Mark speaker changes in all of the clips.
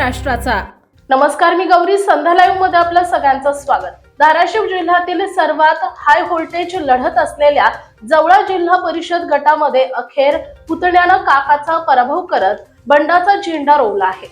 Speaker 1: राष्ट्राचा।
Speaker 2: नमस्कार, मी गौरी। संध्या लाईव्ह मध्ये आपलं सगळ्यांचं स्वागत। धाराशिव जिल्ह्यातील सर्वात हाय व्होल्टेज लढत असलेल्या जवळा जिल्हा परिषद गटामध्ये अखेर पुतण्यानं काकाचा पराभव करत बंडाचा झेंडा रोवला आहे।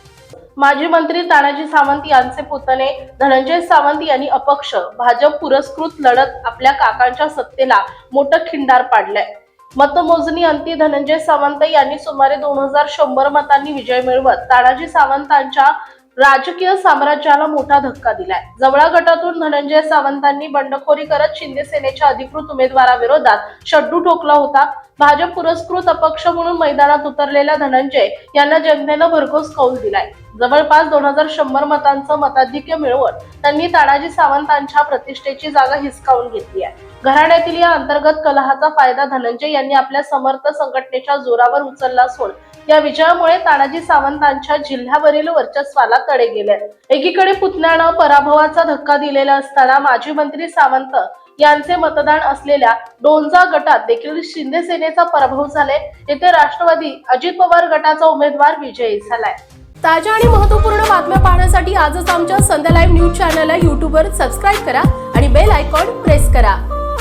Speaker 2: माजी मंत्री तानाजी सावंत यांचे पुतणे धनंजय सावंत यांनी अपक्ष भाजप पुरस्कृत लढत आपल्या काकांच्या सत्तेला मोठं खिंडार पाडलंय। मतमोजणी अंती धनंजय सावंत यांनी सुमारे 2100 मतांनी विजय मिळवत तानाजी सावंतांच्या राजकीय साम्राज्याला मोठा धक्का दिलाय। जवळा गटातून धनंजय सावंतांनी बंडखोरी करत शिंदे सेनेच्या अधिकृत उमेदवाराविरोधात शड्डू ठोकला होता। भाजप पुरस्कृत अपक्ष म्हणून मैदानात उतरलेल्या धनंजय यांना जनतेनं भरघोस कौल दिलाय। जवळपास 2100 मतांचं मताधिक्य मिळवून त्यांनी तानाजी सावंतांच्या प्रतिष्ठेची जागा हिसकावून घेतली आहे। घराण्यातील या अंतर्गत कलहाचा फायदा धनंजय यांनी आपल्या समर्थ संघटनेच्या जोरावर उचलला असून या विजयामुळे तानाजी सावंतांच्या जिल्ह्यावरील वर्चस्वाला तडे गेले। एकीकडे पुतण्यानं पराभवाचा धक्का दिलेला असताना माजी मंत्री सावंत यांचे मतदान असलेल्या डोंजा गटात देखील शिंदे सेनेचा पराभव झाले। येथे राष्ट्रवादी अजित पवार गटाचा उमेदवार विजयी झालाय।
Speaker 1: ताज्या आणि महत्त्वपूर्ण बातम्या पाहण्यासाठी आजच आमच्या संध्या लाईव्ह न्यूज चॅनलला YouTube वर सबस्क्राइब करा आणि बेल आयकॉन प्रेस करा।